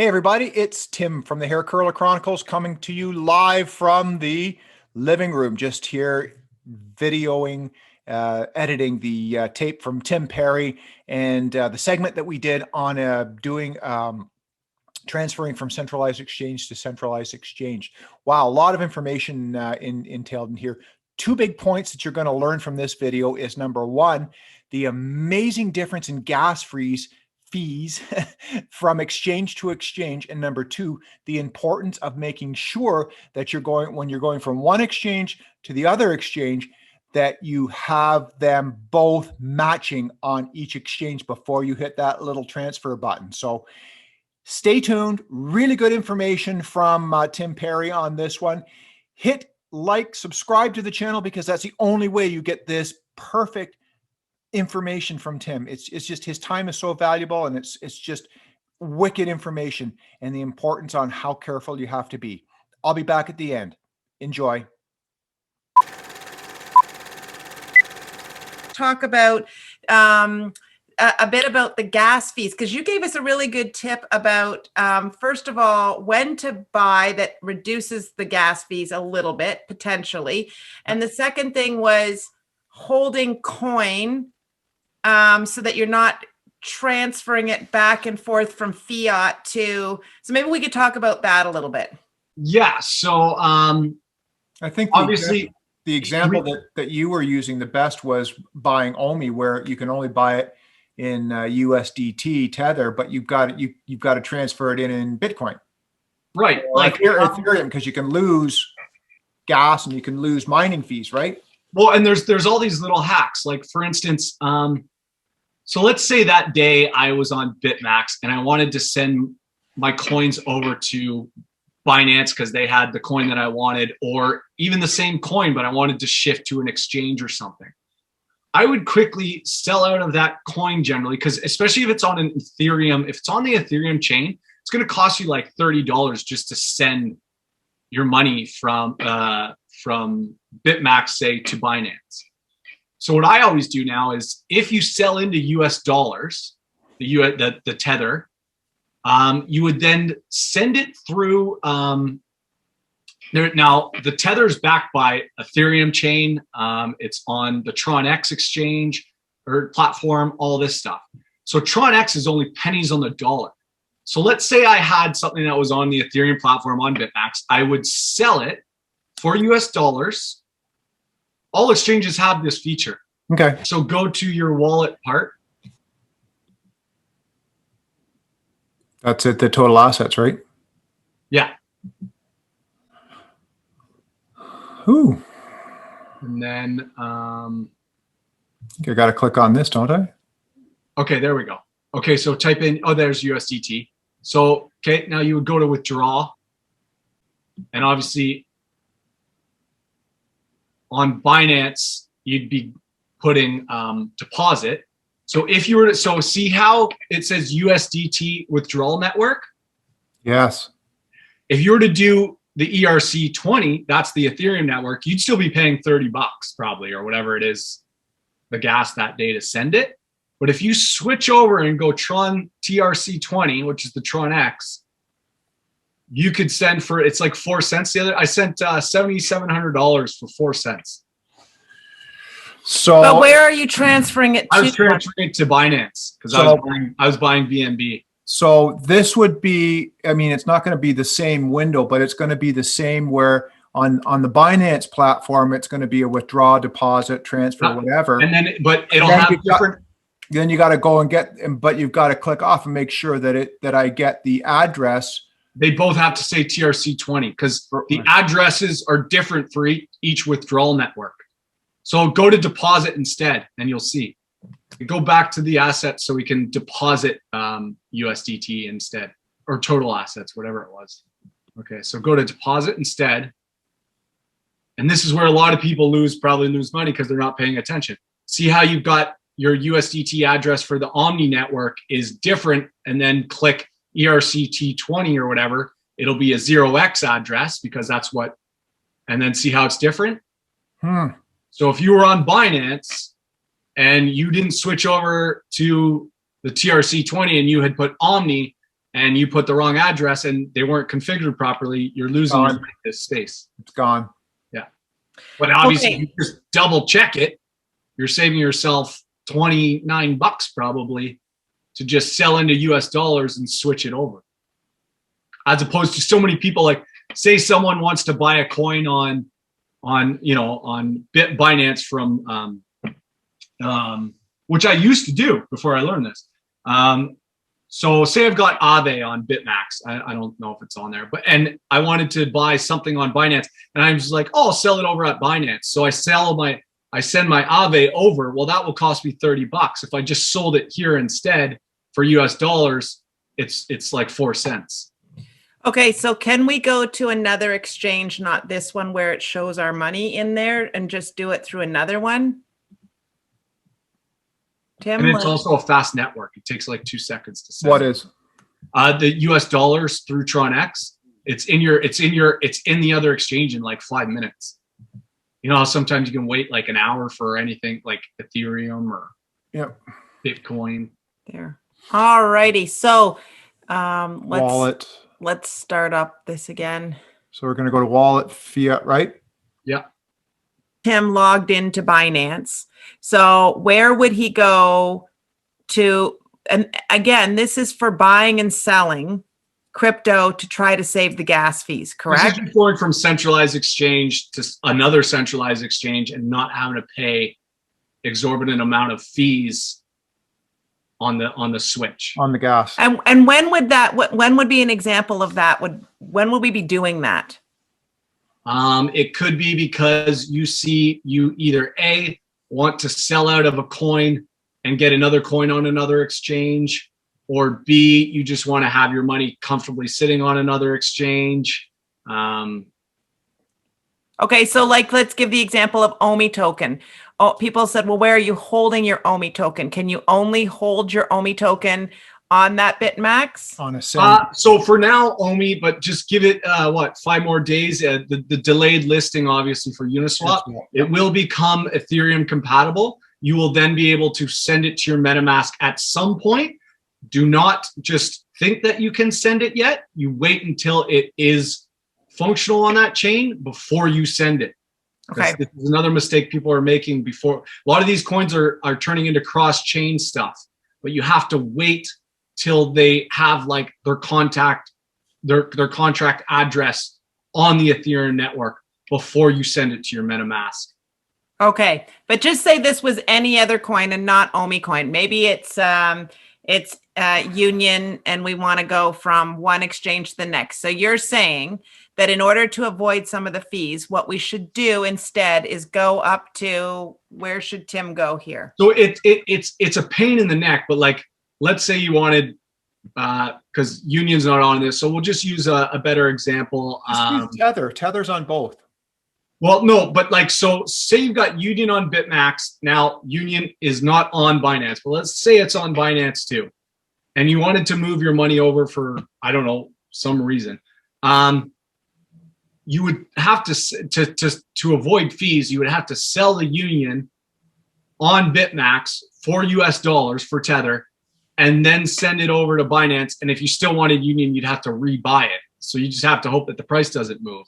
Hey everybody, it's Tim from the Hair Curler Chronicles coming to you live from the living room, just here videoing, editing the tape from Tim Perry and the segment that we did on doing transferring from centralized exchange to centralized exchange. Wow, a lot of information entailed in here. Two big points that you're going to learn from this video is number one, the amazing difference in gas fees from exchange to exchange, and number two, the importance of making sure that when you're going from one exchange to the other exchange, that you have them both matching on each exchange before you hit that little transfer button. So stay tuned. Really good information from Tim Perry on this one. Hit like, subscribe to the channel, because that's the only way you get this perfect information from Tim. It's just his time is so valuable, and it's just wicked information, and the importance on how careful you have to be. I'll be back at the end. Enjoy. Talk about a bit about the gas fees, because you gave us a really good tip about first of all, when to buy that reduces the gas fees a little bit potentially, and the second thing was holding coin so that you're not transferring it back and forth from fiat to, so maybe we could talk about that a little bit. Yeah, so I think obviously the example that you were using the best was buying OMI, where you can only buy it in USDT tether, but you've got to transfer it in Bitcoin, right? Like Ethereum, because you can lose gas and you can lose mining fees, right? Well, and there's all these little hacks. Like for instance, so let's say that day I was on BitMax and I wanted to send my coins over to Binance because they had the coin that I wanted, or even the same coin, but I wanted to shift to an exchange or something. I would quickly sell out of that coin generally, because especially if it's on an Ethereum, if it's on the Ethereum chain, it's going to cost you like $30 just to send your money from BitMax, say, to Binance. So what I always do now is, if you sell into US dollars, the tether, you would then send it through now the tether is backed by Ethereum chain. It's on the TronX exchange or platform, all this stuff. So TronX is only pennies on the dollar. So let's say I had something that was on the Ethereum platform on BitMax. I would sell it for US dollars. All exchanges have this feature. Okay. So go to your wallet part. That's it, the total assets, right? Yeah. Ooh. And then I got to click on this, don't I? Okay, there we go. Okay, so type in, oh, there's USDT. So, okay, now you would go to withdraw. And obviously on Binance, you'd be putting deposit. So if you were to, so see how it says USDT withdrawal network? Yes. If you were to do the ERC20, that's the Ethereum network, you'd still be paying $30 probably, or whatever it is, the gas that day to send it. But if you switch over and go Tron TRC20, which is the TronX, you could send for, it's like 4 cents. I sent $7,700 for 4 cents. So, but where are you transferring it to? I was transferring it to Binance because I was buying BNB. So this would be, I mean, it's not going to be the same window, but it's going to be the same where on the Binance platform, it's going to be a withdraw, deposit, transfer, whatever. And then, but it'll have different. Then you got to go and but you've got to click off and make sure that I get the address. They both have to say TRC20 because the addresses are different for each withdrawal network. So go to deposit instead, and you'll see. Go back to the assets so we can deposit USDT instead, or total assets, whatever it was. Okay, so go to deposit instead. And this is where a lot of people probably lose money because they're not paying attention. See how you've got your USDT address for the Omni network is different, and then click ERCT20 or whatever. It'll be a 0x address because that's what, and then see how it's different. So if you were on Binance and you didn't switch over to the TRC20 and you had put Omni, and you put the wrong address and they weren't configured properly, you're losing your this space. It's gone. Yeah. But obviously, Okay. you just double check it. You're saving yourself $29 probably to just sell into US dollars and switch it over. As opposed to so many people, like say someone wants to buy a coin on Binance from which I used to do before I learned this. So say I've got Aave on BitMax. I don't know if it's on there, and I wanted to buy something on Binance, and I'm just like, oh, I'll sell it over at Binance. So I send my Aave over. Well, that will cost me $30. If I just sold it here instead for US dollars, it's like 4 cents. Okay, so can we go to another exchange, not this one where it shows our money in there, and just do it through another one? Tim, And it's also a fast network. It takes like 2 seconds to set. What is? The US dollars through TronX. It's in the other exchange in like 5 minutes. You know how sometimes you can wait like an hour for anything like Ethereum or Bitcoin. there. All righty. So Wallet. let's start up this again. So we're going to go to wallet, fiat, right? Yeah. Tim logged into Binance. So where would he go to? And again, this is for buying and selling crypto to try to save the gas fees, correct? This is going from centralized exchange to another centralized exchange and not having to pay exorbitant amount of fees on the switch. On the gas. And when would be an example of that? When would we be doing that? It could be because you either A, want to sell out of a coin and get another coin on another exchange, or B, you just want to have your money comfortably sitting on another exchange. Okay, so like let's give the example of OMI token. Oh, people said, well, where are you holding your OMI token? Can you only hold your OMI token on that BitMax? On a send. So for now, OMI, but just give it 5 more days. The delayed listing, obviously, for Uniswap, it will become Ethereum compatible. You will then be able to send it to your MetaMask at some point. Do not just think that you can send it yet. You wait until it is functional on that chain before you send it. Okay. This is another mistake people are making before. A lot of these coins are turning into cross-chain stuff, but you have to wait till they have like their contract address on the Ethereum network before you send it to your MetaMask. Okay, but just say this was any other coin and not OMI coin. Maybe it's Union, and we want to go from one exchange to the next. So you're saying that in order to avoid some of the fees, what we should do instead is go up to, where should Tim go here? So it's a pain in the neck, but like, let's say you wanted, because Union's not on this, so we'll just use a better example. Just use Tether. Tether's on both. Well, no, but like, so say you've got Union on BitMax. Now, Union is not on Binance, but let's say it's on Binance too. And you wanted to move your money over for, I don't know, some reason. You would have to avoid fees, you would have to sell the Union on BitMax for US dollars for Tether, and then send it over to Binance. And if you still wanted Union, you'd have to rebuy it. So you just have to hope that the price doesn't move.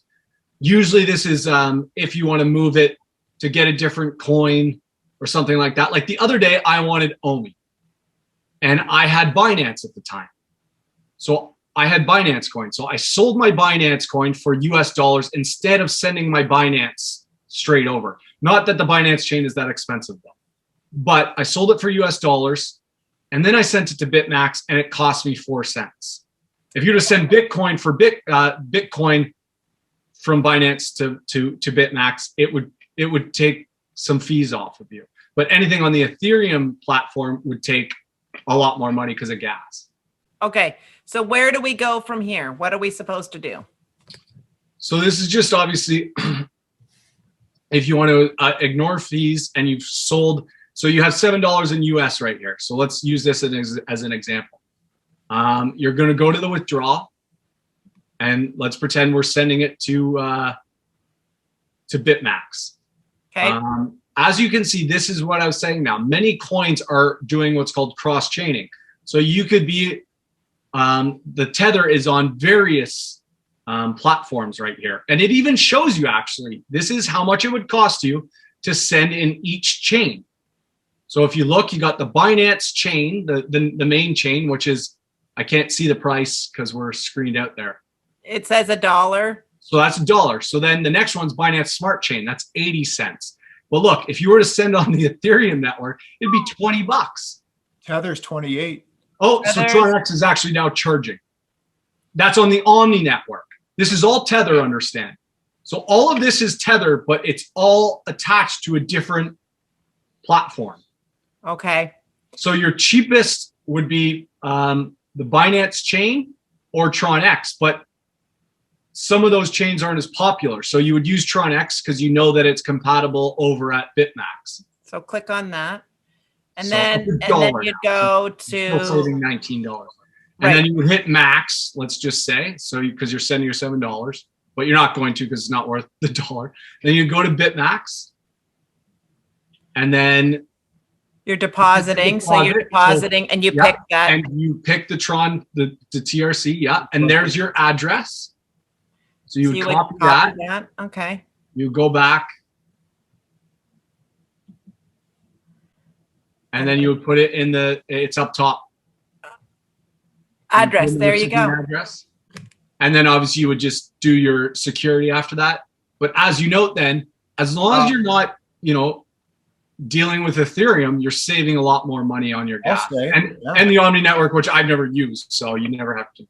Usually this is if you want to move it to get a different coin or something like that. Like the other day, I wanted OMI, and I had Binance at the time. So I had Binance coin. So I sold my Binance coin for US dollars instead of sending my Binance straight over. Not that the Binance chain is that expensive though, but I sold it for US dollars, and then I sent it to BitMax, and it cost me 4 cents. If you were to send Bitcoin for Bitcoin from Binance to BitMax, it would take some fees off of you. But anything on the Ethereum platform would take a lot more money because of gas. Okay, so where do we go from here? What are we supposed to do? So this is just obviously, if you want to ignore fees and you've sold, so you have $7 in US right here. So let's use this as an example. You're going to go to the withdrawal, and let's pretend we're sending it to BitMax. Okay. As you can see, this is what I was saying now. Many coins are doing what's called cross-chaining. So you could be the tether is on various platforms right here. And it even shows you, actually, this is how much it would cost you to send in each chain. So if you look, you got the Binance chain, the main chain, which is, I can't see the price because we're screened out there. It says $1. So that's $1. So then the next one's Binance Smart Chain. That's 80 cents. Well, look, if you were to send on the Ethereum network, it'd be 20 bucks. Tether's 28. Oh, so TronX is actually now charging. That's on the Omni network. This is all Tether, understand. So all of this is Tether, but it's all attached to a different platform. Okay. So your cheapest would be the Binance chain or TronX, but some of those chains aren't as popular. So you would use TronX because you know that it's compatible over at BitMax. So click on that. And So then you go to still saving $19. And then you would hit max, let's just say, so because you're sending your $7, but you're not going to because it's not worth the dollar. Then you go to BitMax, and then you're depositing. So you're depositing, and you pick that. And you pick the Tron, the TRC, yeah. And there's your address. So you would copy that. Okay. You go back. And then you would put it in it's up top. Address, there you go. Address. And then obviously you would just do your security after that. But as you note then, as long as you're not, dealing with Ethereum, you're saving a lot more money on your gas. And the Omni network, which I've never used, so you never have to.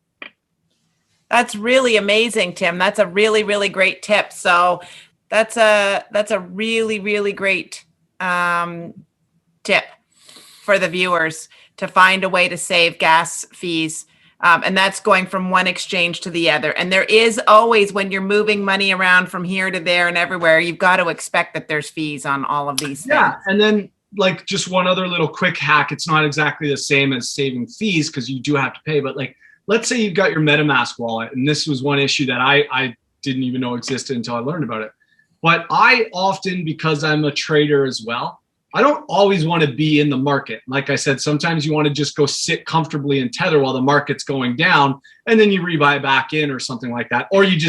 That's really amazing, Tim. That's a really, really great tip. So that's a really, really great tip for the viewers to find a way to save gas fees. And that's going from one exchange to the other. And there is always, when you're moving money around from here to there and everywhere, you've got to expect that there's fees on all of these things. Yeah. And then like just one other little quick hack. It's not exactly the same as saving fees because you do have to pay. But like, let's say you've got your MetaMask wallet. And this was one issue that I didn't even know existed until I learned about it. But I often, because I'm a trader as well, I don't always want to be in the market. Like I said, sometimes you want to just go sit comfortably in Tether while the market's going down, and then you rebuy back in or something like that. Or you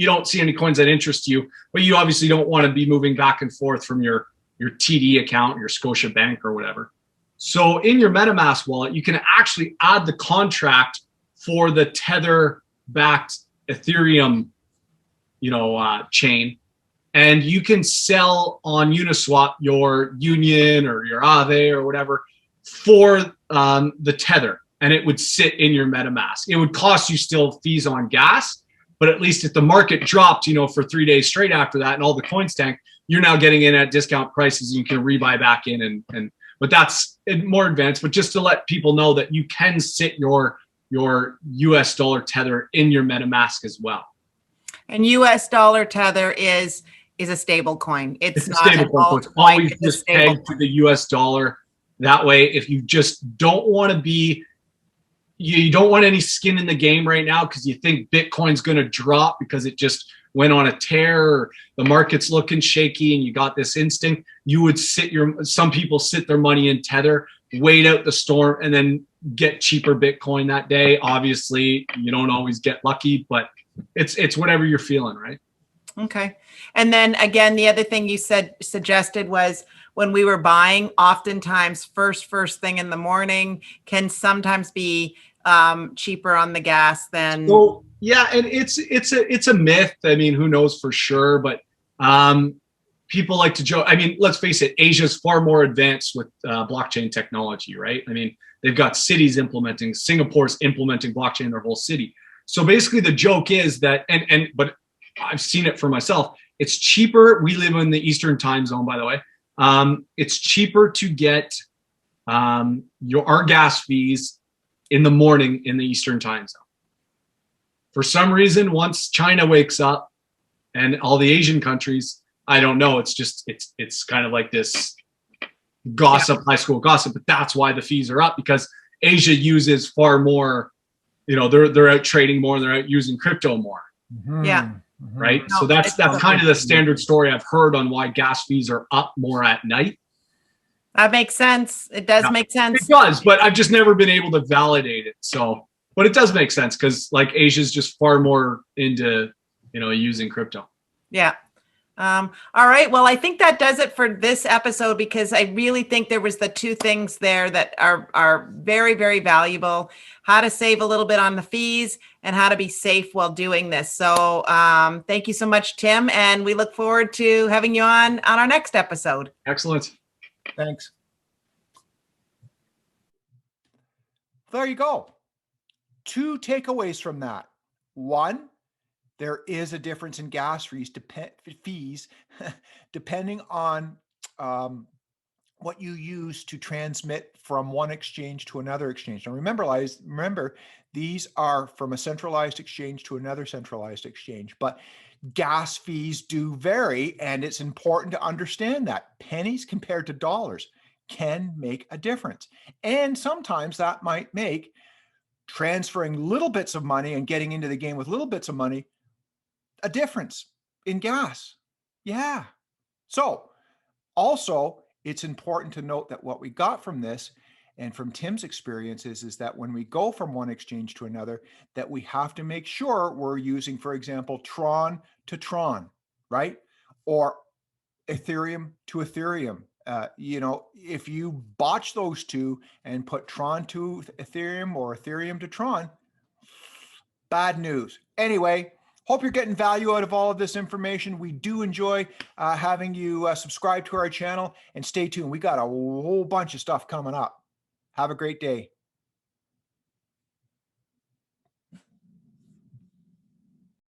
don't see any coins that interest you, but you obviously don't want to be moving back and forth from your TD account, your Scotiabank or whatever. So in your MetaMask wallet, you can actually add the contract for the Tether-backed Ethereum, chain. And you can sell on Uniswap your Union or your Aave or whatever for the Tether, and it would sit in your MetaMask. It would cost you still fees on gas, but at least if the market dropped, for 3 days straight after that and all the coins tanked, you're now getting in at discount prices and you can rebuy back in. But that's more advanced. But just to let people know that you can sit your US dollar Tether in your MetaMask as well. And US dollar Tether is a stable coin. It's not a stable coin. It's always just pegged to the US dollar. That way, if you just don't want to be, you don't want any skin in the game right now because you think Bitcoin's going to drop because it just went on a tear, or the market's looking shaky and you got this instinct, you would some people sit their money in Tether, wait out the storm, and then get cheaper Bitcoin that day. Obviously, you don't always get lucky, but it's whatever you're feeling, right? Okay. And then again, the other thing you suggested was when we were buying, oftentimes first thing in the morning can sometimes be cheaper on the gas than. So, yeah, and it's a myth. I mean, who knows for sure, but people like to joke. I mean, let's face it, Asia's far more advanced with blockchain technology, right? I mean, they've got cities implementing, Singapore's implementing blockchain in their whole city. So basically the joke is that, but I've seen it for myself. It's cheaper. We live in the Eastern time zone, by the way. It's cheaper to get our gas fees in the morning in the Eastern time zone. For some reason, once China wakes up and all the Asian countries, I don't know. It's just, it's kind of like this gossip, high school gossip, but that's why the fees are up, because Asia uses far more, they're out trading more, they're out using crypto more. Mm-hmm. Yeah. Right. So that's kind of the standard story I've heard on why gas fees are up more at night. That makes sense. It does make sense. It does, but I've just never been able to validate it. So But it does make sense because like Asia's just far more into, using crypto. Yeah. All right. Well, I think that does it for this episode because I really think there was the two things there that are very, very valuable: how to save a little bit on the fees and how to be safe while doing this. So thank you so much, Tim. And we look forward to having you on our next episode. Excellent. Thanks. There you go. 2 takeaways from that. 1, there is a difference in gas fees, depending on what you use to transmit from one exchange to another exchange. Now remember, these are from a centralized exchange to another centralized exchange, but gas fees do vary, and it's important to understand that pennies compared to dollars can make a difference. And sometimes that might make transferring little bits of money and getting into the game with little bits of money a difference in gas. Yeah. So also, it's important to note that what we got from this and from Tim's experiences is that when we go from one exchange to another, that we have to make sure we're using, for example, Tron to Tron, right? Or Ethereum to Ethereum. If you botch those two and put Tron to Ethereum or Ethereum to Tron, bad news. Anyway, hope you're getting value out of all of this information. We do enjoy having you subscribe to our channel, and stay tuned. We got a whole bunch of stuff coming up. Have a great day.